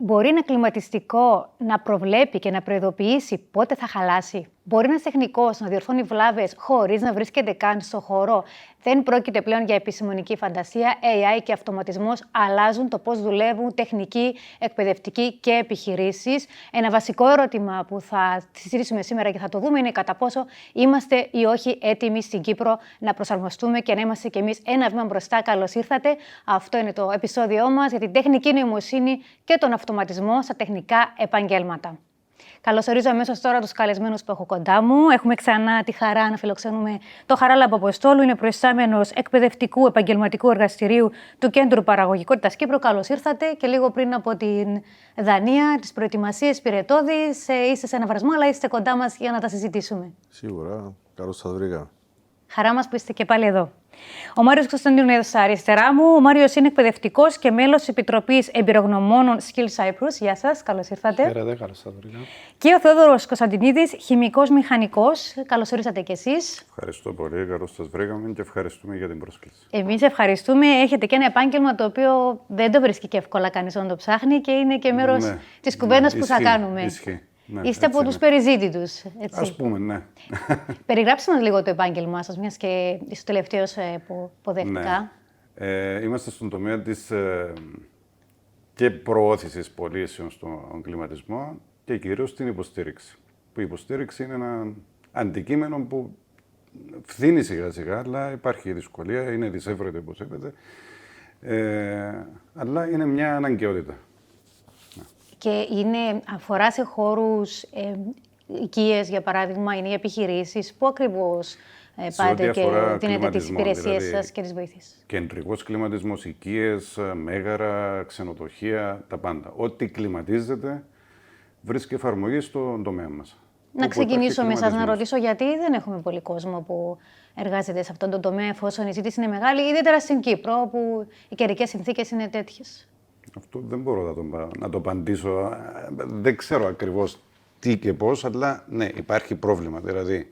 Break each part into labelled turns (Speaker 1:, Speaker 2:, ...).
Speaker 1: Μπορεί ένα κλιματιστικό να προβλέπει και να προειδοποιήσει πότε θα χαλάσει? Μπορεί ένας τεχνικός να διορθώνει βλάβες χωρίς να βρίσκεται καν στο χώρο? Δεν πρόκειται πλέον για επιστημονική φαντασία. AI και αυτοματισμός αλλάζουν το πώς δουλεύουν τεχνικοί, εκπαιδευτικοί και επιχειρήσεις. Ένα βασικό ερώτημα που θα συζητήσουμε σήμερα και θα το δούμε είναι κατά πόσο είμαστε ή όχι έτοιμοι στην Κύπρο να προσαρμοστούμε και να είμαστε κι εμείς ένα βήμα μπροστά. Καλώς ήρθατε. Αυτό είναι το επεισόδιό μας για την τεχνική νοημοσύνη και τον αυτοματισμό στα τεχνικά επαγγέλματα. Καλωσορίζω αμέσως τώρα τους καλεσμένους που έχω κοντά μου. Έχουμε ξανά τη χαρά να φιλοξενούμε τον Χαράλαμπο Αποστόλου. Είναι προϊστάμενος εκπαιδευτικού επαγγελματικού εργαστηρίου του Κέντρου Παραγωγικότητας Κύπρου. Καλώς ήρθατε. Και λίγο πριν από την Δανία, τις προετοιμασίες πυρετώδης, είστε σε ένα βρασμό, αλλά είστε κοντά μας για να τα συζητήσουμε.
Speaker 2: Σίγουρα. Καλώς σας βρήκα.
Speaker 1: Χαρά μας που είστε και πάλι εδώ. Ο Μάριος Κωνσταντίνου είναι στα αριστερά μου. Ο Μάριος είναι εκπαιδευτικός και μέλος της Επιτροπής Εμπειρογνωμόνων Skills Cyprus. Γεια σας, καλώς ήρθατε.
Speaker 3: Χαίρετε, καλώς σας βρήκα.
Speaker 1: Και ο Θεόδωρος Κωνσταντινίδης, χημικός μηχανικός. Καλώς ορίσατε κι εσείς.
Speaker 2: Ευχαριστώ πολύ, καλώς σας βρήκαμε και ευχαριστούμε για την πρόσκληση.
Speaker 1: Εμείς ευχαριστούμε. Έχετε και ένα επάγγελμα το οποίο δεν το βρίσκει και εύκολα κανείς να το ψάχνει και είναι και μέρος της κουβέντας που θα κάνουμε.
Speaker 2: Ισχύει. Ναι,
Speaker 1: είστε από τους περιζήτητους, έτσι.
Speaker 2: Ας πούμε, ναι.
Speaker 1: Περιγράψτε μας λίγο το επάγγελμά σας, μιας και είσαι ο τελευταίος που δέχτηκα.
Speaker 2: Ναι. Είμαστε στον τομέα της και προώθησης πωλήσεων στον κλιματισμό και κυρίως την υποστήριξη. Που η υποστήριξη είναι ένα αντικείμενο που φθήνει σιγά-σιγά, αλλά υπάρχει δυσκολία, είναι δυσέβρετο υποσέβεται, αλλά είναι μια αναγκαιότητα.
Speaker 1: Και αφορά σε χώρους οικίες, για παράδειγμα, είναι οι επιχειρήσεις. Πού ακριβώς πάτε και δίνετε τις υπηρεσίες δηλαδή, σας και τις βοήθειες?
Speaker 2: Κεντρικός κλιματισμός, οικίες, μέγαρα, ξενοδοχεία, τα πάντα. Ό,τι κλιματίζεται βρίσκει εφαρμογή στον τομέα μας.
Speaker 1: Να ξεκινήσω με εσάς να ρωτήσω γιατί δεν έχουμε πολύ κόσμο που εργάζεται σε αυτόν τον τομέα, εφόσον η ζήτηση είναι μεγάλη, ιδιαίτερα στην Κύπρο, όπου οι καιρικές συνθήκες είναι τέτοιες.
Speaker 2: Αυτό δεν μπορώ να το απαντήσω. Δεν ξέρω ακριβώς τι και πώς, αλλά ναι, υπάρχει πρόβλημα. Δηλαδή,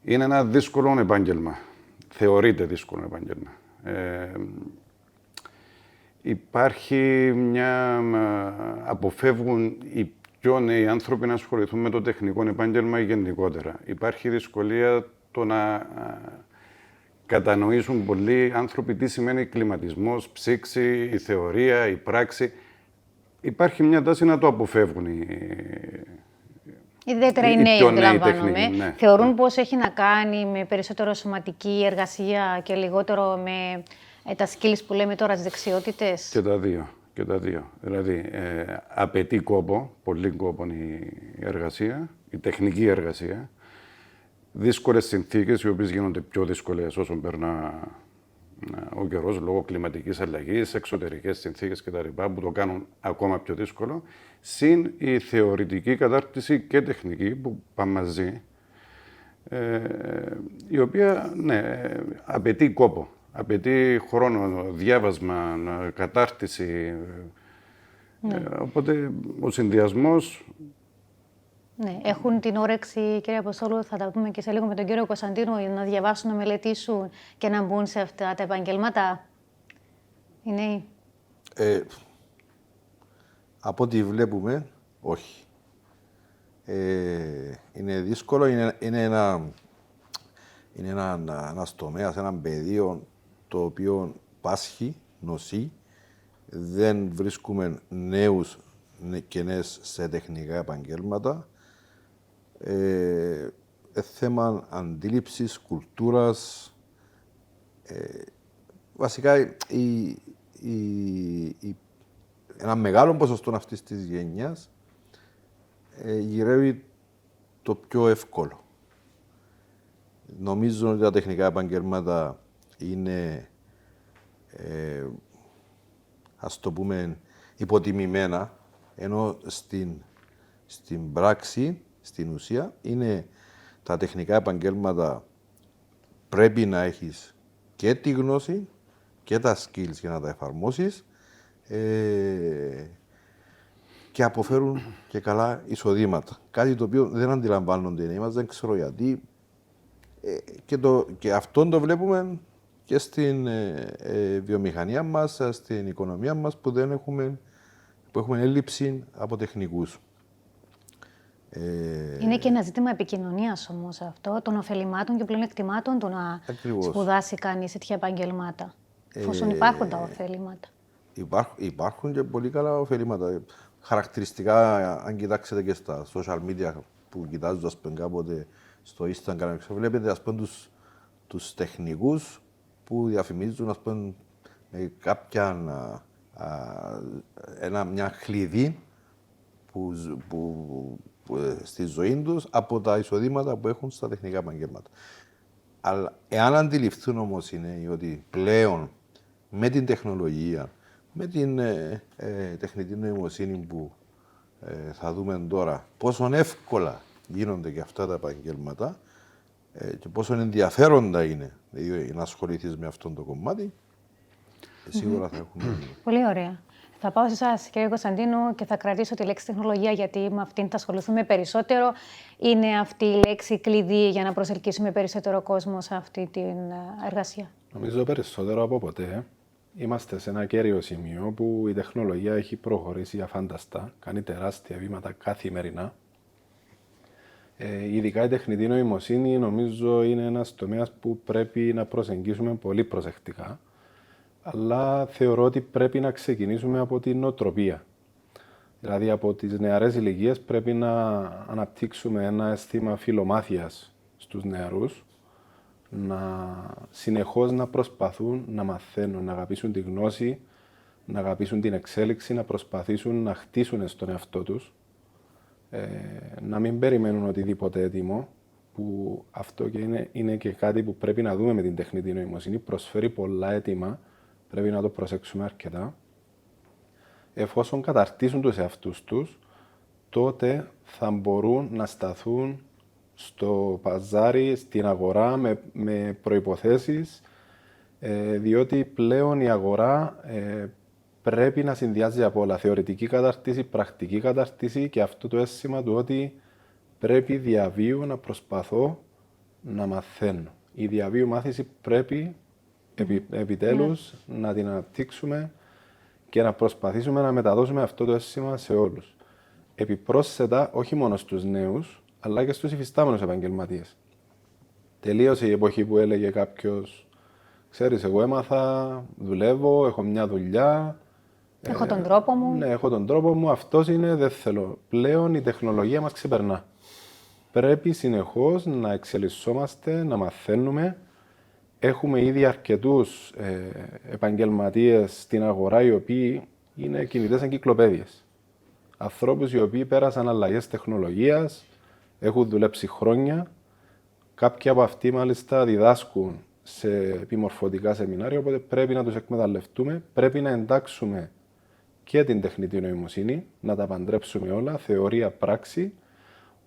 Speaker 2: είναι ένα δύσκολο επάγγελμα. Θεωρείται δύσκολο επάγγελμα. Υπάρχει αποφεύγουν οι πιο νέοι άνθρωποι να ασχοληθούν με το τεχνικό επάγγελμα γενικότερα. Υπάρχει δυσκολία το να κατανοήσουν πολλοί άνθρωποι τι σημαίνει κλιματισμός, ψήξη, η θεωρία, η πράξη. Υπάρχει μια τάση να το αποφεύγουν
Speaker 1: ιδιαίτερα οι νέοι, αντιλαμβάνομαι.
Speaker 2: Ναι.
Speaker 1: Θεωρούν πως έχει να κάνει με περισσότερο σωματική εργασία και λιγότερο με τα skills που λέμε τώρα, τις δεξιότητες.
Speaker 2: Και τα δύο. Δηλαδή, απαιτεί κόπο, πολύ κόπο η εργασία, η τεχνική εργασία. Δύσκολες συνθήκες, οι οποίες γίνονται πιο δύσκολες όσο περνά ο καιρός λόγω κλιματικής αλλαγής, εξωτερικές συνθήκες κτλ. Που το κάνουν ακόμα πιο δύσκολο. Συν η θεωρητική κατάρτιση και τεχνική που πάνε μαζί, η οποία απαιτεί κόπο, απαιτεί χρόνο, διάβασμα, κατάρτιση.
Speaker 1: Ναι.
Speaker 2: Οπότε ο συνδυασμός.
Speaker 1: Ναι, έχουν την όρεξη, κύριε Αποστόλου, θα τα πούμε και σε λίγο με τον κύριο Κωνσταντίνο, να διαβάσουν, να μελετήσουν και να μπουν σε αυτά τα επαγγελμάτα. Είναι.
Speaker 3: Από ό,τι βλέπουμε, όχι. Είναι δύσκολο, είναι ένας τομέας, ένα πεδίο το οποίο πάσχει, νοσεί. Δεν βρίσκουμε νέους και νέες σε τεχνικά επαγγέλματα. Θέμα αντίληψης, κουλτούρας. Βασικά, ένα μεγάλο ποσοστό αυτής της γενιάς γυρεύει το πιο εύκολο. Νομίζω ότι τα τεχνικά επαγγέλματα είναι, ας το πούμε, υποτιμημένα, ενώ στην πράξη, στην ουσία, είναι τα τεχνικά επαγγέλματα πρέπει να έχεις και τη γνώση και τα skills για να τα εφαρμόσεις και αποφέρουν και καλά εισοδήματα. Κάτι το οποίο δεν αντιλαμβάνονται οι νέοι μας, δεν ξέρω γιατί. Και αυτόν το βλέπουμε και στην βιομηχανία μας, στην οικονομία μας, που που έχουμε έλλειψη από τεχνικούς.
Speaker 1: Είναι και ένα ζήτημα επικοινωνίας όμως αυτό, των ωφελημάτων και πλεονεκτημάτων του να
Speaker 3: Ακριβώς.
Speaker 1: σπουδάσει κανείς τέτοια επαγγελμάτα, εφόσον υπάρχουν τα ωφέληματα.
Speaker 3: Υπάρχουν και πολύ καλά ωφελήματα. Χαρακτηριστικά, αν κοιτάξετε και στα social media που κοιτάζω, ας πούμε, κάποτε στο Instagram, βλέπετε, ας πούμε, τους τεχνικούς που διαφημίζουν, ας πούμε, κάποια μια κλειδί στη ζωή τους από τα εισοδήματα που έχουν στα τεχνικά επαγγέλματα. Αλλά εάν αντιληφθούν όμως είναι ότι πλέον με την τεχνολογία, με την τεχνητή νοημοσύνη που θα δούμε τώρα, πόσο εύκολα γίνονται και αυτά τα επαγγέλματα και πόσο ενδιαφέροντα είναι να ασχοληθείς με αυτό το κομμάτι, σίγουρα θα έχουμε...
Speaker 1: Πολύ ωραία. Θα πάω σε εσάς, κύριε Κωνσταντίνου, και θα κρατήσω τη λέξη τεχνολογία, γιατί με αυτήν θα ασχοληθούμε περισσότερο. Είναι αυτή η λέξη κλειδί για να προσελκύσουμε περισσότερο κόσμο σε αυτή την εργασία?
Speaker 4: Νομίζω περισσότερο από ποτέ. Είμαστε σε ένα κέριο σημείο που η τεχνολογία έχει προχωρήσει αφάνταστα, κάνει τεράστια βήματα καθημερινά. Ειδικά η τεχνητή νοημοσύνη νομίζω είναι ένας τομέας που πρέπει να προσεγγίσουμε πολύ προσεκτικά, αλλά θεωρώ ότι πρέπει να ξεκινήσουμε από την νοοτροπία. Δηλαδή από τις νεαρές ηλικίες πρέπει να αναπτύξουμε ένα αίσθημα φιλομάθειας στους νεαρούς, να συνεχώς να προσπαθούν να μαθαίνουν, να αγαπήσουν τη γνώση, να αγαπήσουν την εξέλιξη, να προσπαθήσουν να χτίσουν στον εαυτό τους, να μην περιμένουν οτιδήποτε έτοιμο, που αυτό και είναι και κάτι που πρέπει να δούμε με την τεχνητή νοημοσύνη, προσφέρει πολλά έτοιμα, πρέπει να το προσέξουμε αρκετά. Εφόσον καταρτήσουν τους εαυτούς τους, τότε θα μπορούν να σταθούν στο παζάρι, στην αγορά με προϋποθέσεις, διότι πλέον η αγορά πρέπει να συνδυάζει από όλα. Θεωρητική κατάρτιση, πρακτική κατάρτιση και αυτό το αίσθημα του ότι πρέπει διαβίου να προσπαθώ να μαθαίνω. Η διαβίου μάθηση πρέπει επιτέλους να την αναπτύξουμε και να προσπαθήσουμε να μεταδώσουμε αυτό το αίσθημα σε όλους. Επιπρόσθετα, όχι μόνο στους νέους, αλλά και στους υφιστάμενους επαγγελματίες. Τελείωσε η εποχή που έλεγε κάποιος, ξέρεις, εγώ έμαθα, δουλεύω, έχω μια δουλειά.
Speaker 1: Έχω τον τρόπο μου.
Speaker 4: Ναι, έχω τον τρόπο μου, αυτός είναι, δεν θέλω. Πλέον η τεχνολογία μας ξεπερνά. Πρέπει συνεχώς να εξελισσόμαστε, να μαθαίνουμε. Έχουμε ήδη αρκετούς επαγγελματίες στην αγορά, οι οποίοι είναι κινητές εγκυκλοπαίδειες. Ανθρώπους οι οποίοι πέρασαν αλλαγές τεχνολογίας, έχουν δουλέψει χρόνια. Κάποιοι από αυτοί μάλιστα διδάσκουν σε επιμορφωτικά σεμινάρια, οπότε πρέπει να τους εκμεταλλευτούμε. Πρέπει να εντάξουμε και την τεχνητή νοημοσύνη, να τα παντρέψουμε όλα, θεωρία, πράξη.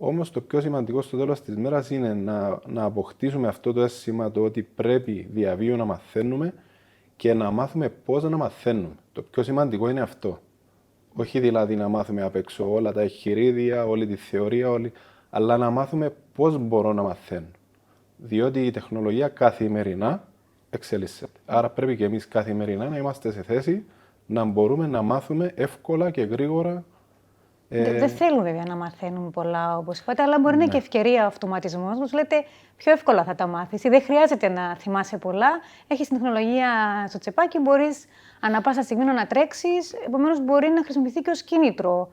Speaker 4: Όμως το πιο σημαντικό στο τέλος της μέρας είναι να αποκτήσουμε αυτό το αίσθημα το ότι πρέπει διαβίου να μαθαίνουμε και να μάθουμε πώς να μαθαίνουμε. Το πιο σημαντικό είναι αυτό. Όχι δηλαδή να μάθουμε απ' έξω όλα τα εγχειρίδια, όλη τη θεωρία, αλλά να μάθουμε πώς μπορώ να μαθαίνω. Διότι η τεχνολογία καθημερινά εξελίσσεται. Άρα πρέπει και εμείς καθημερινά να είμαστε σε θέση να μπορούμε να μάθουμε εύκολα και γρήγορα.
Speaker 1: Δεν θέλουν βέβαια να μαθαίνουν πολλά, όπως είπατε, αλλά μπορεί να είναι και ευκαιρία ο αυτοματισμός. Μας λέτε πιο εύκολα θα τα μάθεις. Δεν χρειάζεται να θυμάσαι πολλά. Έχεις την τεχνολογία στο τσεπάκι, μπορείς ανά πάσα στιγμή να τρέξεις. Επομένως, μπορεί να χρησιμοποιηθεί και ως κίνητρο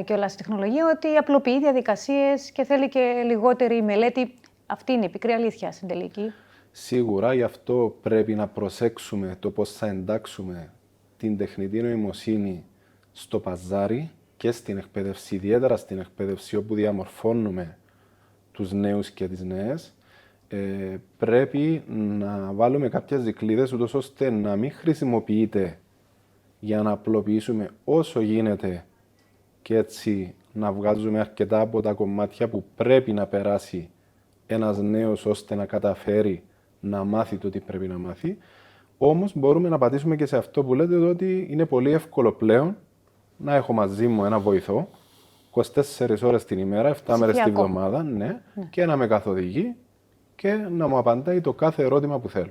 Speaker 1: και όλα στη τεχνολογία, ότι απλοποιεί διαδικασίες και θέλει και λιγότερη μελέτη. Αυτή είναι η πικρή αλήθεια στην τελική.
Speaker 4: Σίγουρα, γι' αυτό πρέπει να προσέξουμε το πώς θα εντάξουμε την τεχνητή νοημοσύνη στο παζάρι και στην εκπαίδευση, ιδιαίτερα στην εκπαίδευση όπου διαμορφώνουμε τους νέους και τις νέες. Πρέπει να βάλουμε κάποιες δικλείδες ούτως ώστε να μην χρησιμοποιείται για να απλοποιήσουμε όσο γίνεται και έτσι να βγάζουμε αρκετά από τα κομμάτια που πρέπει να περάσει ένας νέος ώστε να καταφέρει να μάθει το τι πρέπει να μάθει. Όμως μπορούμε να πατήσουμε και σε αυτό που λέτε ότι είναι πολύ εύκολο πλέον να έχω μαζί μου ένα βοηθό 24 ώρες την ημέρα, 7 μέρες την εβδομάδα, ναι, και να με καθοδηγεί και να μου απαντάει το κάθε ερώτημα που θέλω.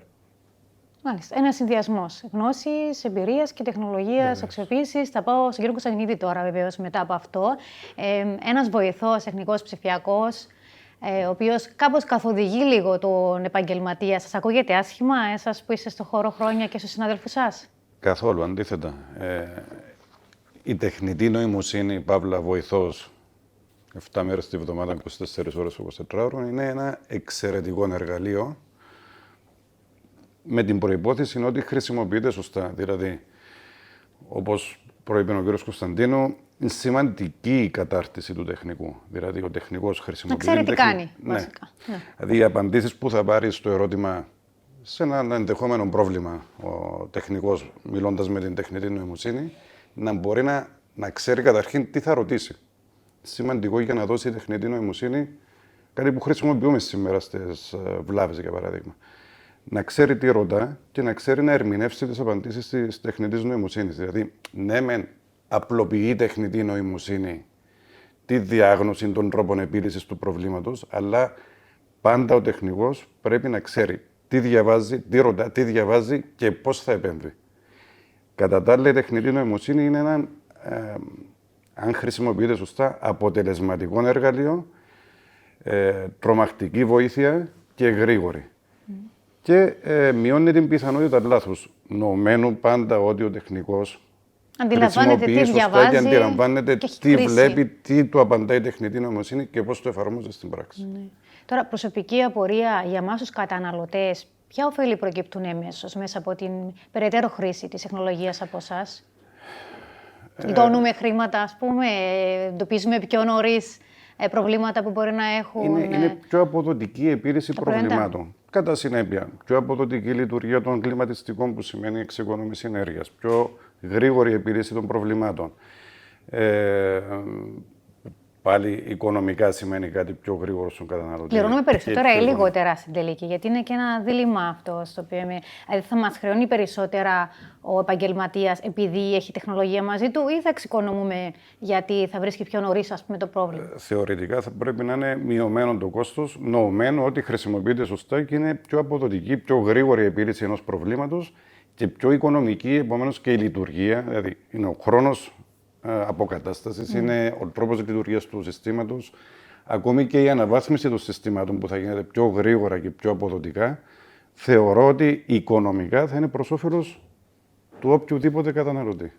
Speaker 1: Μάλιστα. Ένα συνδυασμό γνώση, εμπειρία και τεχνολογία αξιοποίηση. Θα πάω στον κύριο Κωνσταντινίδη τώρα, βεβαίω, μετά από αυτό. Ένα βοηθό, τεχνικό ψηφιακό, ο οποίο κάπως καθοδηγεί λίγο τον επαγγελματία. Σας ακούγεται άσχημα, εσάς που είστε στο χώρο χρόνια και στους συναδέλφους σας?
Speaker 2: Καθόλου, αντίθετα. Η τεχνητή νοημοσύνη, παύλα βοηθός, 7 μέρες τη βδομάδα, 24 ώρες, 24 ώρες, είναι ένα εξαιρετικό εργαλείο, με την προϋπόθεση ότι χρησιμοποιείται σωστά. Δηλαδή, όπως προείπε ο κ. Κωνσταντίνου, είναι σημαντική η κατάρτιση του τεχνικού. Δηλαδή, ο τεχνικός χρησιμοποιεί.
Speaker 1: Να ξέρει τι κάνει, βασικά.
Speaker 2: Ναι. Δηλαδή, οι απαντήσεις που θα πάρει στο ερώτημα, σε ένα ενδεχόμενο πρόβλημα, ο τεχνικός, μιλώντας με την τεχνητή νοημοσύνη, να μπορεί να ξέρει καταρχήν τι θα ρωτήσει. Σημαντικό για να δώσει η τεχνητή νοημοσύνη κάτι που χρησιμοποιούμε σήμερα στις βλάβες, για παράδειγμα. Να ξέρει τι ρωτά και να ξέρει να ερμηνεύσει τις απαντήσεις της τεχνητής νοημοσύνης. Δηλαδή, ναι, μεν απλοποιεί η τεχνητή νοημοσύνη τη διάγνωση των τρόπων επίλυσης του προβλήματος, αλλά πάντα ο τεχνικός πρέπει να ξέρει τι διαβάζει, τι ρωτά, τι διαβάζει και πώς θα επέμβει. Κατά τα άλλα, η τεχνητή νοημοσύνη είναι ένα, αν χρησιμοποιείται σωστά, αποτελεσματικό εργαλείο, τρομακτική βοήθεια και γρήγορη. Και μειώνει την πιθανότητα λάθους. Νομένου πάντα ότι ο τεχνικός χρησιμοποιεί σωστά και αντιλαμβάνεται τι βλέπει, τι του απαντάει η τεχνητή νοημοσύνη και πώς το εφαρμόζει στην πράξη.
Speaker 1: Ναι. Τώρα, προσωπική απορία για εμάς τους καταναλωτές, ποια ωφέλη προκύπτουν έμεσως μέσα από την περαιτέρω χρήση της τεχνολογίας από εσάς? Γλιτώνουμε χρήματα, ας πούμε, εντοπίζουμε πιο νωρίς προβλήματα που μπορεί να έχουν.
Speaker 2: Είναι πιο αποδοτική η επίλυση προβλημάτων. Κατά συνέπεια, πιο αποδοτική λειτουργία των κλιματιστικών, που σημαίνει εξοικονόμηση ενέργειας, πιο γρήγορη επίλυση των προβλημάτων. Πάλι οικονομικά σημαίνει κάτι πιο γρήγορο στον καταναλωτή.
Speaker 1: Πληρώνουμε περισσότερα ή λιγότερα στην τελική, γιατί είναι και ένα δίλημμα αυτό στο οποίο δηλαδή θα μας χρεώνει περισσότερα ο επαγγελματίας επειδή έχει τεχνολογία μαζί του, ή θα εξοικονομούμε γιατί θα βρίσκει πιο νωρίς, ας πούμε, το πρόβλημα?
Speaker 2: Θεωρητικά θα πρέπει να είναι μειωμένο το κόστος, νοωμένο ότι χρησιμοποιείται σωστά και είναι πιο αποδοτική, πιο γρήγορη η επίλυση ενός προβλήματος και πιο οικονομική, επομένως, και η λειτουργία. Δηλαδή, είναι ο χρόνος αποκατάστασης, είναι ο τρόπος λειτουργίας του συστήματος, ακόμη και η αναβάθμιση των συστήματων που θα γίνεται πιο γρήγορα και πιο αποδοτικά. Θεωρώ ότι οικονομικά θα είναι προς όφελος του οποιοδήποτε καταναλωτή.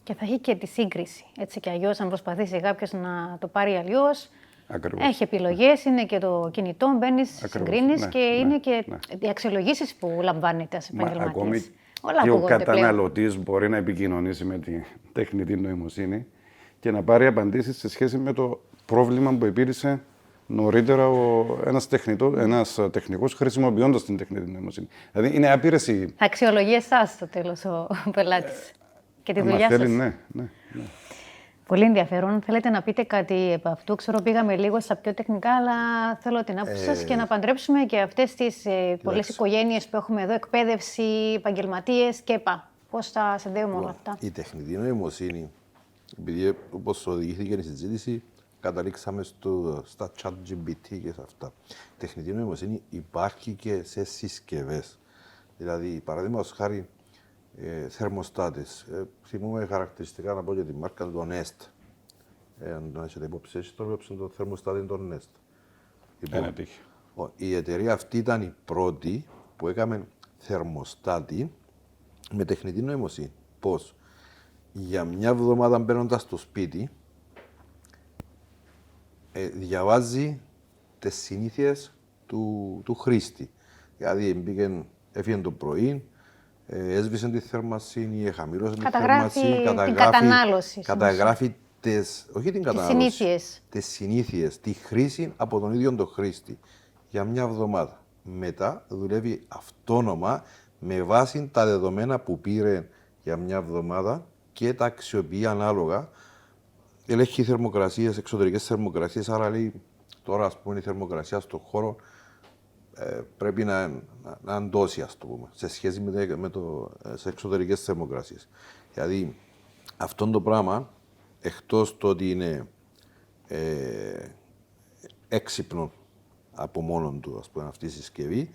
Speaker 1: Και θα έχει και τη σύγκριση. Έτσι κι αλλιώς, αν προσπαθήσει κάποιος να το πάρει αλλιώς, έχει επιλογές, είναι και το κινητό, μπαίνεις, συγκρίνεις και είναι και οι αξιολογήσεις που λαμβάνεται ως επαγγελματίας.
Speaker 2: Και ο καταναλωτής μπορεί να επικοινωνήσει με τη τεχνητή νοημοσύνη και να πάρει απαντήσεις σε σχέση με το πρόβλημα που επίλυσε νωρίτερα ένας τεχνικός χρησιμοποιώντας την τεχνητή νοημοσύνη. Δηλαδή είναι άπειρες οι...
Speaker 1: Θα αξιολογεί εσάς στο τέλος ο πελάτης και τη δουλειά σας.
Speaker 2: Ναι.
Speaker 1: Πολύ ενδιαφέρον. Θέλετε να πείτε κάτι επ' αυτού? Ξέρω, πήγαμε λίγο στα πιο τεχνικά, αλλά θέλω την άποψη σας και να παντρέψουμε και αυτές τις πολλές οικογένειες που έχουμε εδώ, εκπαίδευση, επαγγελματίες και ΕΠΑ. Πώς θα συνδέουμε όλα αυτά?
Speaker 3: Η τεχνητή νοημοσύνη, επειδή όπως οδηγήθηκε η συζήτηση, καταλήξαμε στα ChatGPT και σε αυτά. Η τεχνητή νοημοσύνη υπάρχει και σε συσκευές. Δηλαδή, παραδείγματος χάρη, θερμοστάτες. Θυμούμε χαρακτηριστικά να πω για τη μάρκα του Nest. Αν το έχετε υπόψη, έχει το θερμοστάτη των Nest.
Speaker 2: Λοιπόν,
Speaker 3: η εταιρεία αυτή ήταν η πρώτη που έκαμε θερμοστάτη με τεχνητή νοημοσύνη. Πώς? Για μια εβδομάδα μπαίνοντας στο σπίτι, διαβάζει τις συνήθειες του χρήστη. Δηλαδή, έφυγε το πρωί, έσβησε τη θερμοσύνη, χαμήλωσε τη θερμοσύνη, καταγράφει όχι την κατανάλωση, τις συνήθειες, τη χρήση από τον ίδιο τον χρήστη για μια εβδομάδα. Μετά δουλεύει αυτόνομα με βάση τα δεδομένα που πήρε για μια εβδομάδα και τα αξιοποιεί ανάλογα. Ελέγχει θερμοκρασίες, εξωτερικές θερμοκρασίες, άρα λέει τώρα, ας πούμε, η θερμοκρασία στον χώρο πρέπει να αντώσει, ας το πούμε, σε σχέση σε εξωτερικές θερμοκρασίες. Δηλαδή, αυτό το πράγμα, εκτός το ότι είναι έξυπνο από μόνον του, ας πούμε, αυτή η συσκευή,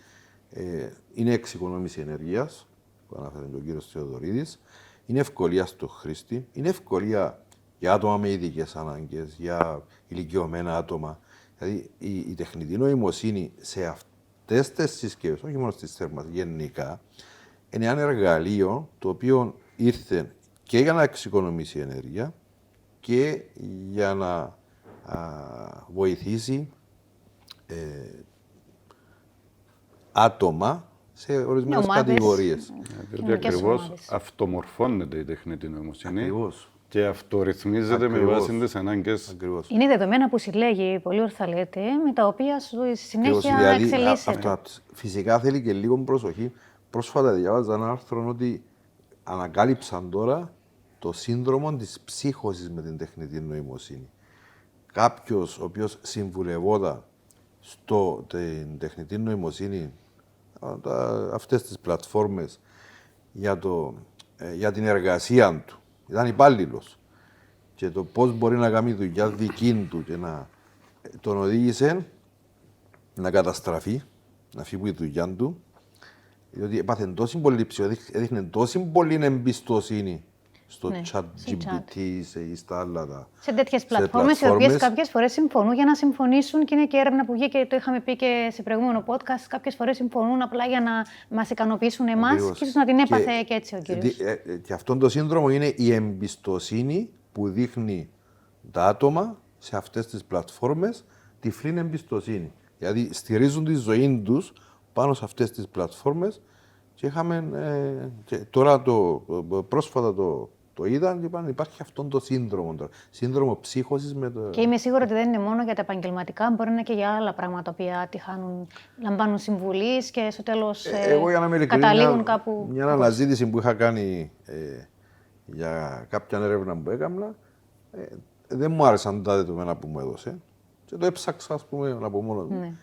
Speaker 3: είναι εξοικονόμηση ενέργειας, που αναφέρει ο κύριος Θεοδωρίδης, είναι ευκολία στο χρήστη, είναι ευκολία για άτομα με ειδικές ανάγκες, για ηλικιωμένα άτομα. Δηλαδή η τεχνητή νοημοσύνη σε αυτές τις συσκευές, όχι μόνο στις θέρμας, γενικά, είναι ένα εργαλείο το οποίο ήρθε και για να εξοικονομήσει ενέργεια και για να βοηθήσει άτομα σε ορισμένες κατηγορίες.
Speaker 2: Διότι ακριβώς αυτομορφώνεται η τεχνητή νοημοσύνη
Speaker 3: Ακριβώς.
Speaker 2: και αυτορυθμίζεται με βάση τις ανάγκες.
Speaker 3: Ακριβώς.
Speaker 1: Είναι δεδομένα που συλλέγει, πολύ ορθά λέτε, με τα οποία στη συνέχεια
Speaker 3: Δηλαδή,
Speaker 1: εξελίσσεται.
Speaker 3: φυσικά θέλει και λίγο προσοχή. Πρόσφατα διάβαζα ένα άρθρο ότι ανακάλυψαν τώρα το σύνδρομο της ψύχωσης με την τεχνητή νοημοσύνη. Κάποιος ο οποίος συμβουλευόταν την τεχνητή νοημοσύνη, αυτές τις πλατφόρμες για την εργασία του, ήταν υπάλληλος, και το πώς μπορεί να κάνει δουλειά δική του και τον οδήγησε να καταστραφεί, να φύγει η δουλειά του, διότι έπαθε τόση πολύ έδειχνε τόση πολύ εμπιστοσύνη στο chat GPT ή στα άλλα.
Speaker 1: Σε τέτοιες πλατφόρμες, οι οποίες κάποιες φορές συμφωνούν για να συμφωνήσουν, και είναι και έρευνα που βγήκε, το είχαμε πει και σε προηγούμενο podcast. Κάποιες φορές συμφωνούν απλά για να μας ικανοποιήσουν εμάς, και ίσως να την έπαθε και έτσι ο κύριος.
Speaker 3: Και αυτό το σύνδρομο είναι η εμπιστοσύνη που δείχνει τα άτομα σε αυτές τις πλατφόρμες, τυφλή εμπιστοσύνη. Δηλαδή στηρίζουν τη ζωή τους πάνω σε αυτές τις πλατφόρμες, και είχαμε τώρα πρόσφατα το είδαν και είπαν υπάρχει αυτό το σύνδρομο τώρα. Σύνδρομο ψύχωσης με το...
Speaker 1: Και είμαι σίγουρη ότι δεν είναι μόνο για τα επαγγελματικά, μπορεί να είναι και για άλλα πράγματα που λαμβάνουν συμβουλής και στο τέλος καταλήγουν κάπου.
Speaker 3: Μια αναζήτηση που είχα κάνει για κάποια έρευνα που έκανα, δεν μου άρεσαν τα δεδομένα που μου έδωσε. Και το έψαξα, ας πούμε, από μόνο μου.
Speaker 1: Ναι.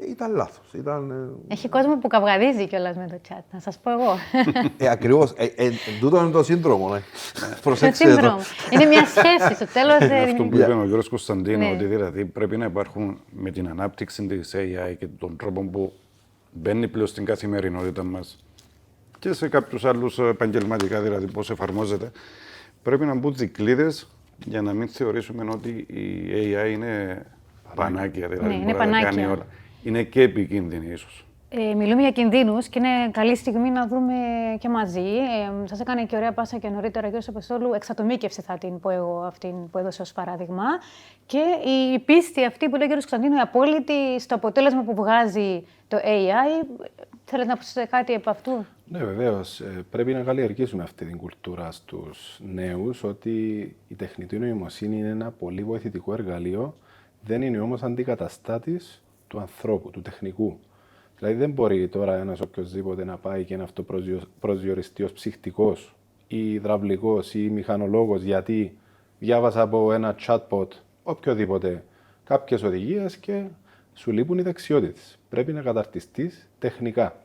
Speaker 3: Ήταν λάθος.
Speaker 1: Έχει κόσμο που καυγαδίζει κιόλας με το chat, να σας πω εγώ.
Speaker 3: Ακριβώς. Τούτο είναι το σύνδρομο.
Speaker 1: Προσέξτε το. Είναι μια σχέση. Στο τέλος.
Speaker 2: Είναι αυτό που είπε ο κ. Κωνσταντίνο, ότι δηλαδή πρέπει να υπάρχουν με την ανάπτυξη της AI και των τρόπων που μπαίνει πλέον στην καθημερινότητα μας και σε κάποιους άλλους επαγγελματικά, δηλαδή πώς εφαρμόζεται, πρέπει να μπουν δικλείδες για να μην θεωρήσουμε ότι η AI είναι πανάκια, δηλαδή
Speaker 1: είναι
Speaker 2: μπορεί να κάνει
Speaker 1: πανάκια.
Speaker 2: όλα. Είναι και επικίνδυνη ίσως.
Speaker 1: Μιλούμε για κινδύνους και είναι καλή στιγμή να δούμε και μαζί. Σας έκανε και ωραία πάσα και νωρίτερα ο κ. Αποστόλου. Εξατομίκευση θα την πω εγώ, αυτή που έδωσε ως παράδειγμα. Και η πίστη αυτή που λέει ο κ. Κωνσταντίνο, η απόλυτη στο αποτέλεσμα που βγάζει το AI. Θέλετε να προσθέσετε κάτι από αυτού?
Speaker 4: Ναι, βεβαίως. Πρέπει να καλλιεργήσουμε αυτή την κουλτούρα στους νέους, ότι η τεχνητή νοημοσύνη είναι ένα πολύ βοηθητικό εργαλείο, δεν είναι όμως αντικαταστάτης του ανθρώπου, του τεχνικού. Δηλαδή δεν μπορεί τώρα ένας οποιοσδήποτε να πάει και να αυτοπροσδιοριστεί ως ψυχτικός ή υδραυλικός ή μηχανολόγος, γιατί διάβασα από ένα chatbot οποιοδήποτε κάποιες οδηγίες και σου λείπουν οι δεξιότητες. Πρέπει να καταρτιστείς τεχνικά.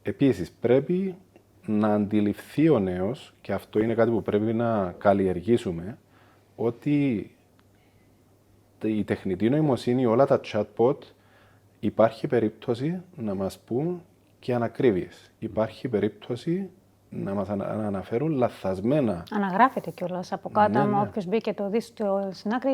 Speaker 4: Επίσης πρέπει να αντιληφθεί ο νέος, και αυτό είναι κάτι που πρέπει να καλλιεργήσουμε, ότι η τεχνητή νοημοσύνη, όλα τα chatbot, υπάρχει περίπτωση να μας πούν και ανακρίβειες. Υπάρχει περίπτωση να μας αναφέρουν λαθασμένα.
Speaker 1: Αναγράφεται κιόλας από κάτω.
Speaker 4: Ναι,
Speaker 1: άμα
Speaker 4: ναι.
Speaker 1: όποιος μπει και το δει στην άκρη,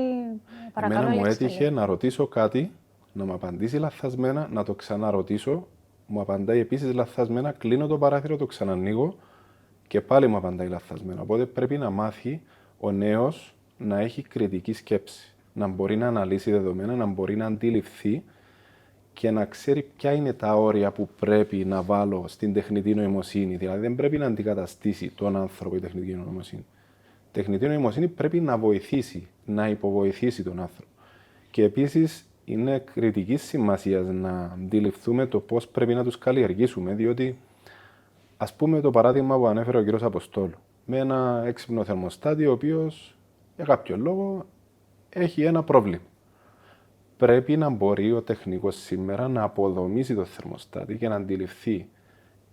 Speaker 1: παρακαλώ.
Speaker 4: Εμένα μου
Speaker 1: λέξτε
Speaker 4: έτυχε να ρωτήσω κάτι, να μου απαντήσει λαθασμένα, να το ξαναρωτήσω. Μου απαντάει επίσης λαθασμένα, κλείνω το παράθυρο, το ξανανοίγω και πάλι μου απαντάει λαθασμένα. Οπότε πρέπει να μάθει ο νέος να έχει κριτική σκέψη, να μπορεί να αναλύσει δεδομένα, να μπορεί να αντιληφθεί και να ξέρει ποια είναι τα όρια που πρέπει να βάλω στην τεχνητή νοημοσύνη. Δηλαδή δεν πρέπει να αντικαταστήσει τον άνθρωπο η τεχνητή νοημοσύνη. Η τεχνητή νοημοσύνη πρέπει να βοηθήσει, να υποβοηθήσει τον άνθρωπο. Και επίσης είναι κριτική σημασία να αντιληφθούμε το πώς πρέπει να τους καλλιεργήσουμε, διότι ας πούμε το παράδειγμα που ανέφερε ο κ. Αποστόλου, με ένα έξυπνο θερμοστάτη, ο οποίος για κάποιο λόγο έχει ένα πρόβλημα. Πρέπει να μπορεί ο τεχνικός σήμερα να αποδομήσει το θερμοστάτη και να αντιληφθεί,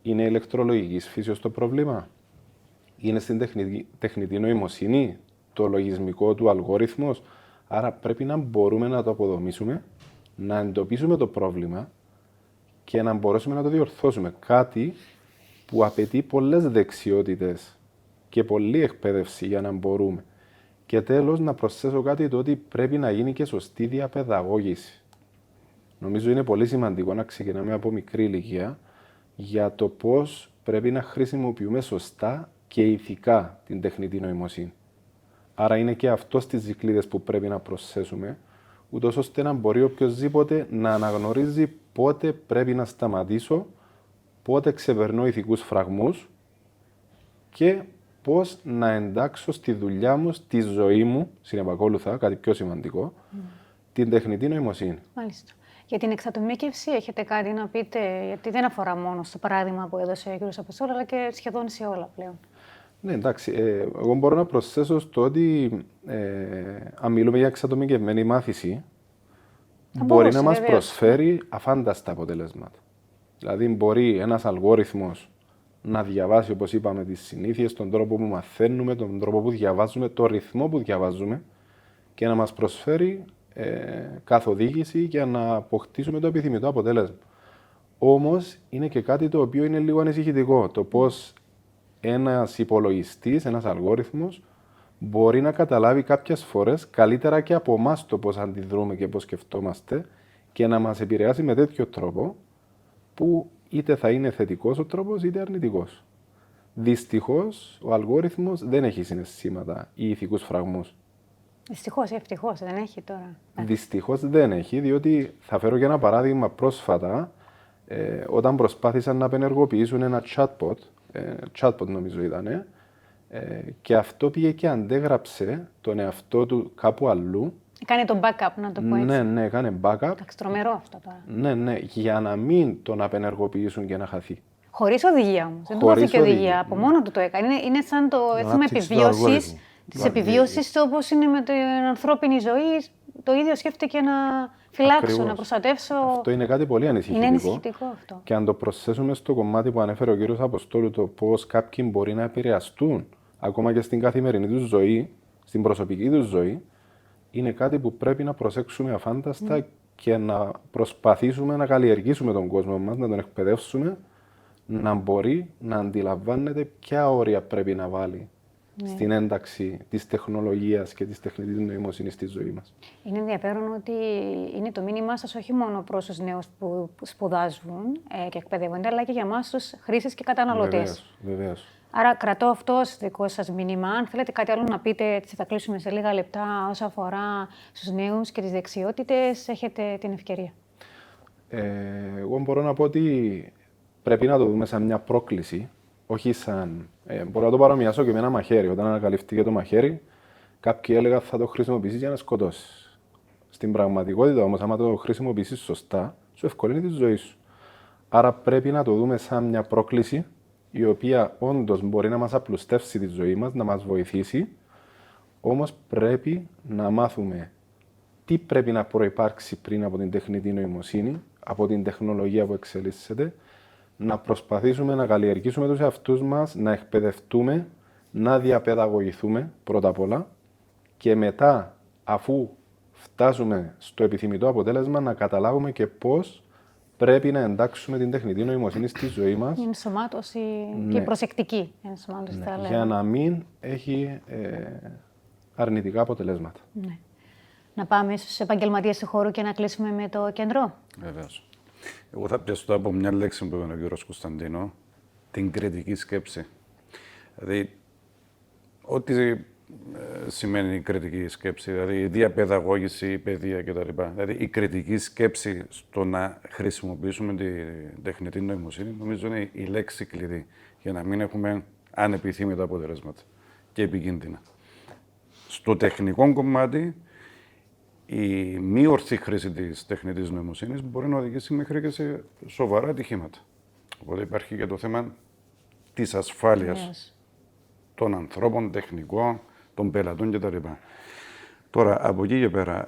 Speaker 4: είναι ηλεκτρολογικής φύσεως το πρόβλημα, είναι στην τεχνητή νοημοσύνη, το λογισμικό του αλγόριθμος. Άρα πρέπει να μπορούμε να το αποδομήσουμε, να εντοπίσουμε το πρόβλημα και να μπορέσουμε να το διορθώσουμε. Κάτι που απαιτεί πολλές δεξιότητες και πολλή εκπαίδευση για να μπορούμε. Και τέλος, να προσθέσω κάτι, το ότι πρέπει να γίνει και σωστή διαπαιδαγώγηση. Νομίζω είναι πολύ σημαντικό να ξεκινάμε από μικρή ηλικία για το πώς πρέπει να χρησιμοποιούμε σωστά και ηθικά την τεχνητή νοημοσύνη. Άρα είναι και αυτό στις δικλείδες που πρέπει να προσθέσουμε, ούτως ώστε να μπορεί οποιοσδήποτε να αναγνωρίζει πότε πρέπει να σταματήσω, πότε ξεπερνώ ηθικούς φραγμούς και πώς να εντάξω στη δουλειά μου, στη ζωή μου, συνεπακόλουθα, κάτι πιο σημαντικό, την τεχνητή νοημοσύνη.
Speaker 1: Μάλιστα. Για την εξατομίκευση έχετε κάτι να πείτε, γιατί δεν αφορά μόνο στο παράδειγμα που έδωσε ο κ. Αποστόλου, αλλά και σχεδόν σε όλα πλέον.
Speaker 4: Ναι, εντάξει. Εγώ μπορώ να προσθέσω στο ότι αν μιλούμε για εξατομικευμένη μάθηση, μπορεί να μας προσφέρει αφάνταστα αποτελέσματα. Δηλαδή, μπορεί ένας αλγόριθμος να διαβάσει, όπως είπαμε, τις συνήθειες, τον τρόπο που μαθαίνουμε, τον τρόπο που διαβάζουμε, τον ρυθμό που διαβάζουμε και να μας προσφέρει καθοδήγηση για να αποκτήσουμε το επιθυμητό αποτέλεσμα. Όμως, είναι και κάτι το οποίο είναι λίγο ανησυχητικό. Το πώς ένας υπολογιστής, ένας αλγόριθμος, μπορεί να καταλάβει κάποιες φορές καλύτερα και από εμάς το πώς αντιδρούμε και πώς σκεφτόμαστε και να μας επηρεάσει με τέτοιο τρόπο που είτε θα είναι θετικός ο τρόπος είτε αρνητικός. Δυστυχώς, ο αλγόριθμος δεν έχει συναισθήματα ή ηθικούς φραγμούς.
Speaker 1: Δυστυχώς ή ευτυχώς δεν έχει τώρα.
Speaker 4: Δυστυχώς δεν έχει, διότι θα φέρω και ένα παράδειγμα πρόσφατα, όταν προσπάθησαν να απενεργοποιήσουν ένα chatbot νομίζω ήταν, και αυτό πήγε και αντέγραψε τον εαυτό του κάπου αλλού.
Speaker 1: Κάνει το backup, να το πω έτσι.
Speaker 4: Ναι, έκανε backup.
Speaker 1: Εντάξει, τρομερό αυτό τώρα.
Speaker 4: Ναι, για να μην τον απενεργοποιήσουν και να χαθεί.
Speaker 1: Χωρίς οδηγία όμως. Δεν του δόθηκε οδηγία. Από μόνο του το έκανε. Είναι σαν το θέμα επιβίωσης. Της επιβίωσης, όπως είναι με την ανθρώπινη ζωή, το ίδιο σκέφτηκε να φυλάξω,
Speaker 4: Ακριβώς.
Speaker 1: να προστατεύσω.
Speaker 4: Αυτό είναι κάτι πολύ ανησυχητικό.
Speaker 1: Είναι ανησυχητικό αυτό.
Speaker 4: Και αν το προσθέσουμε στο κομμάτι που ανέφερε ο κύριος Αποστόλου, το πώς κάποιοι μπορεί να επηρεαστούν ακόμα και στην καθημερινή τους ζωή, στην προσωπική τους ζωή, είναι κάτι που πρέπει να προσέξουμε αφάνταστα και να προσπαθήσουμε να καλλιεργήσουμε τον κόσμο μας, να τον εκπαιδεύσουμε, να μπορεί να αντιλαμβάνεται ποια όρια πρέπει να βάλει στην ένταξη της τεχνολογίας και της τεχνητής νοημοσύνης στη ζωή μας.
Speaker 1: Είναι ενδιαφέρον ότι είναι το μήνυμά σας όχι μόνο προς τους νέους που σπουδάζουν και εκπαιδεύονται, αλλά και για εμάς τους χρήστες και καταναλωτές.
Speaker 4: Βεβαίως.
Speaker 1: Άρα κρατώ αυτό ως δικό σας μήνυμα. Αν θέλετε κάτι άλλο να πείτε, έτσι θα κλείσουμε σε λίγα λεπτά όσον αφορά στους νέους και τις δεξιότητες, έχετε την ευκαιρία.
Speaker 4: Εγώ μπορώ να πω ότι πρέπει να το δούμε σαν μια πρόκληση, όχι σαν... μπορώ να το παρομοιάσω και με ένα μαχαίρι. Όταν ανακαλυφθήκε το μαχαίρι, κάποιοι έλεγαν θα το χρησιμοποιήσεις για να σκοτώσεις. Στην πραγματικότητα όμως, άμα το χρησιμοποιήσεις σωστά, σου ευκολύνει τη ζωή σου. Άρα πρέπει να το δούμε σαν μια πρόκληση, η οποία όντως μπορεί να μας απλουστεύσει τη ζωή μας, να μας βοηθήσει, όμως πρέπει να μάθουμε τι πρέπει να προϋπάρξει πριν από την τεχνητή νοημοσύνη, από την τεχνολογία που εξελίσσεται, να προσπαθήσουμε να καλλιεργήσουμε τους εαυτούς μας, να εκπαιδευτούμε, να διαπαιδαγωγηθούμε πρώτα απ' όλα και μετά, αφού φτάσουμε στο επιθυμητό αποτέλεσμα, να καταλάβουμε και πώς πρέπει να εντάξουμε την τεχνητή νοημοσύνη στη ζωή μας.
Speaker 1: Η ενσωμάτωση και η προσεκτική ενσωμάτωση, θα λέγαμε.
Speaker 4: Για να μην έχει αρνητικά αποτελέσματα.
Speaker 1: Ναι. Να πάμε στους επαγγελματίες του χώρου και να κλείσουμε με το κέντρο.
Speaker 2: Βεβαίως. Εγώ θα πιαστώ από μια λέξη που είπε ο κύριος Κωνσταντίνο, την κριτική σκέψη. Δηλαδή, ό,τι σημαίνει η κριτική σκέψη, δηλαδή η διαπαιδαγώγηση, η παιδεία κτλ. Δηλαδή η κριτική σκέψη στο να χρησιμοποιήσουμε την τεχνητή νοημοσύνη, νομίζω είναι η λέξη κλειδί για να μην έχουμε ανεπιθύμητα αποτελέσματα και επικίνδυνα. Στο τεχνικό κομμάτι, η μη ορθή χρήση της τεχνητής νοημοσύνης μπορεί να οδηγήσει μέχρι και σε σοβαρά ατυχήματα. Οπότε υπάρχει και το θέμα της ασφάλειας των ανθρώπων, τεχνικών, των πελατών κτλ. Τώρα, από εκεί και πέρα,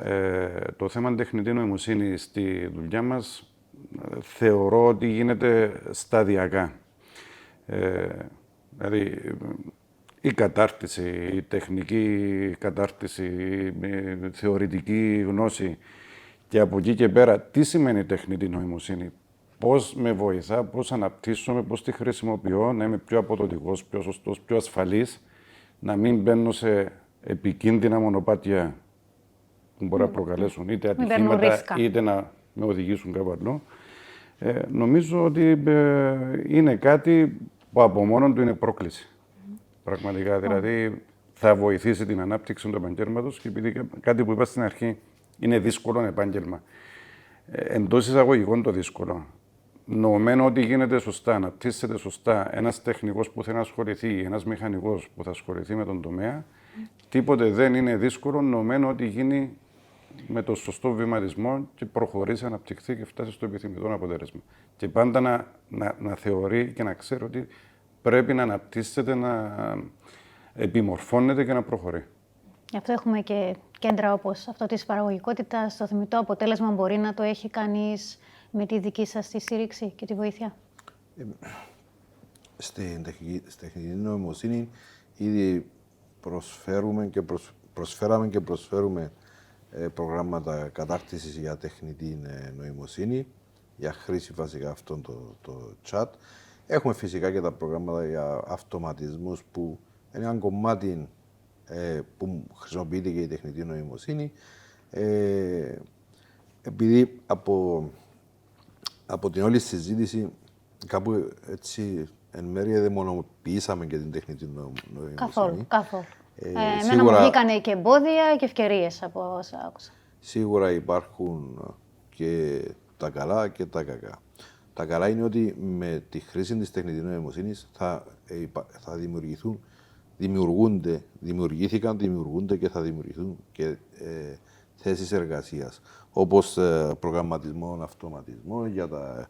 Speaker 2: το θέμα τεχνητή νοημοσύνη στη δουλειά μας θεωρώ ότι γίνεται σταδιακά. Δηλαδή, η κατάρτιση, η τεχνική κατάρτιση, η θεωρητική γνώση και από εκεί και πέρα, τι σημαίνει τεχνητή νοημοσύνη, πώς με βοηθά, πώς αναπτύσσομαι, πώς τη χρησιμοποιώ, να είμαι πιο αποδοτικός, πιο σωστός, πιο ασφαλής, να μην μπαίνω σε επικίνδυνα μονοπάτια που μπορεί να προκαλέσουν είτε ατυχήματα, είτε να με οδηγήσουν κάπου αλλού. Νομίζω ότι είναι κάτι που από μόνο του είναι πρόκληση. Πραγματικά, δηλαδή θα βοηθήσει την ανάπτυξη του επαγγέλματος και επειδή κάτι που είπα στην αρχή είναι δύσκολο επάγγελμα. Εντός εισαγωγικών το δύσκολο. Νομμένο ότι γίνεται σωστά, αναπτύσσεται σωστά ένας τεχνικός που θέλει να ασχοληθεί, ένας μηχανικός που θα ασχοληθεί με τον τομέα, τίποτε δεν είναι δύσκολο, νομμένο ότι γίνει με το σωστό βηματισμό και προχωρήσει, αναπτυχθεί και φτάσει στο επιθυμητό αποτέλεσμα. Και πάντα να θεωρεί και να ξέρει ότι πρέπει να αναπτύσσεται, να επιμορφώνεται και να προχωρεί.
Speaker 1: Γι' αυτό έχουμε και κέντρα όπως αυτό της παραγωγικότητας. Το θεμιτό αποτέλεσμα μπορεί να το έχει κανείς με τη δική σας τη στήριξη και τη βοήθεια.
Speaker 3: Στην τεχνητή νοημοσύνη ήδη προσφέραμε και προσφέρουμε προγράμματα κατάρτισης για τεχνητή νοημοσύνη, για χρήση βασικά αυτόν το chat. Έχουμε φυσικά και τα προγράμματα για αυτοματισμούς που είναι ένα κομμάτι που χρησιμοποιείται και η τεχνητή νοημοσύνη. Επειδή από την όλη συζήτηση κάπου έτσι εν μέρει δαιμονοποιήσαμε και την τεχνητή νοημοσύνη.
Speaker 1: Καθόλου. Εμένα μου βγήκανε και εμπόδια και ευκαιρίες από όσα άκουσα.
Speaker 3: Σίγουρα υπάρχουν και τα καλά και τα κακά. Τα καλά είναι ότι με τη χρήση της τεχνητής νοημοσύνης θα δημιουργούνται και θα δημιουργηθούν και θέσεις εργασίας, όπως προγραμματισμό, αυτοματισμό για τα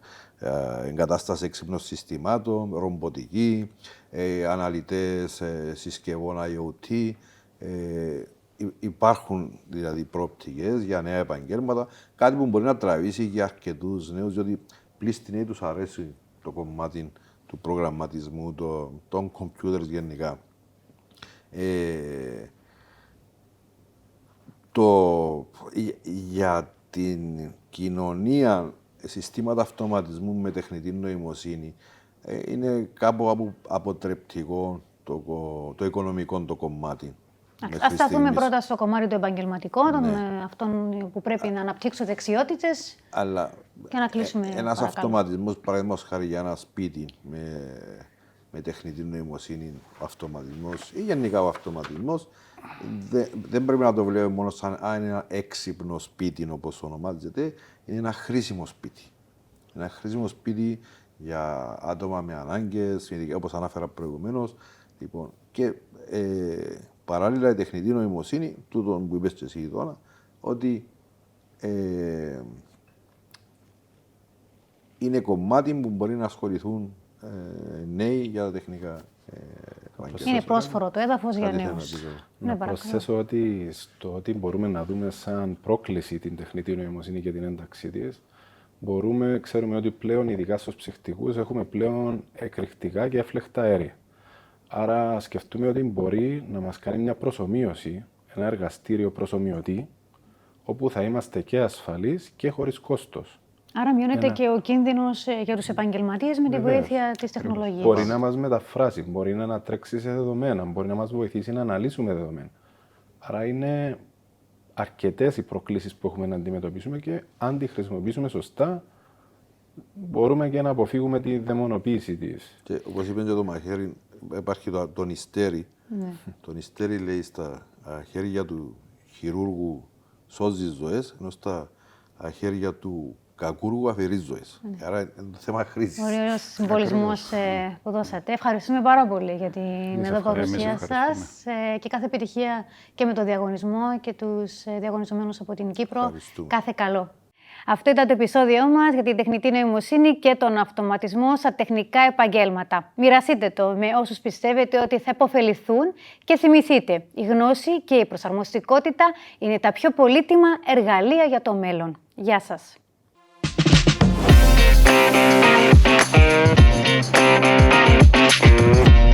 Speaker 3: εγκατάσταση έξυπνων συστημάτων, ρομποτική, αναλυτές συσκευών IoT. Υπάρχουν δηλαδή προοπτικές για νέα επαγγέλματα, κάτι που μπορεί να τραβήσει για αρκετούς νέους, διότι πλήστη νέοι τους αρέσει το κομμάτι του προγραμματισμού, των computers γενικά. Για την κοινωνία, συστήματα αυτοματισμού με τεχνητή νοημοσύνη είναι κάπου αποτρεπτικό το οικονομικό το κομμάτι.
Speaker 1: Ας σταθούμε πρώτα στο κομμάτι του επαγγελματικού, αυτών που πρέπει να αναπτύξουν δεξιότητες και να κλείσουμε.
Speaker 3: Ένας αυτοματισμός, παραδείγματος χάρη για ένα σπίτι με τεχνητή νοημοσύνη, αυτοματισμός ή γενικά ο αυτοματισμός, δεν πρέπει να το βλέπουμε μόνο σαν ένα έξυπνο σπίτι, όπως ονομάζεται. Είναι ένα χρήσιμο σπίτι. Ένα χρήσιμο σπίτι για άτομα με ανάγκες, όπως ανάφερα προηγουμένως. Λοιπόν, και παράλληλα η τεχνητή νοημοσύνη, τούτο που είπες και εσύ τώρα, ότι είναι κομμάτι που μπορεί να ασχοληθούν νέοι για τα τεχνικά επαγγέλματα.
Speaker 1: Είναι πρόσφορο το έδαφος για νέους.
Speaker 4: Να προσθέσω ότι στο ότι μπορούμε να δούμε σαν πρόκληση την τεχνητή νοημοσύνη και την ένταξή της, ξέρουμε ότι πλέον, ειδικά στους ψυχτικούς, έχουμε πλέον εκρηκτικά και έφλεκτα αέρια. Άρα σκεφτούμε ότι μπορεί να μας κάνει μια προσομοίωση, ένα εργαστήριο προσομοιωτή, όπου θα είμαστε και ασφαλείς και χωρίς κόστος.
Speaker 1: Άρα μειώνεται και ο κίνδυνος για τους επαγγελματίες με τη βοήθεια της τεχνολογίας.
Speaker 4: Μπορεί να μας μεταφράσει, μπορεί να ανατρέξει σε δεδομένα, μπορεί να μας βοηθήσει να αναλύσουμε δεδομένα. Άρα είναι αρκετές οι προκλήσεις που έχουμε να αντιμετωπίσουμε και αν τη χρησιμοποιήσουμε σωστά, μπορούμε και να αποφύγουμε τη δαιμονοποίηση της.
Speaker 3: Και όπως είπε και το μαχαίρι, υπάρχει το νηστέρι. Το νηστέρι, λέει, στα χέρια του χειρούργου σώζει ζωές, ενώ στα χέρια του κακούργου αφαιρεί ζωές. Άρα είναι το θέμα χρήσης.
Speaker 1: Ωραίος συμβολισμός που δώσατε. Ευχαριστούμε πάρα πολύ για την εδώ παρουσία σας και κάθε επιτυχία και με το διαγωνισμό και τους διαγωνιζομένους από την Κύπρο. Κάθε καλό. Αυτό ήταν το επεισόδιό μας για την τεχνητή νοημοσύνη και τον αυτοματισμό στα τεχνικά επαγγέλματα. Μοιραστείτε το με όσους πιστεύετε ότι θα υποφεληθούν και θυμηθείτε, η γνώση και η προσαρμοστικότητα είναι τα πιο πολύτιμα εργαλεία για το μέλλον. Γεια σας.
Speaker 5: We'll be right back.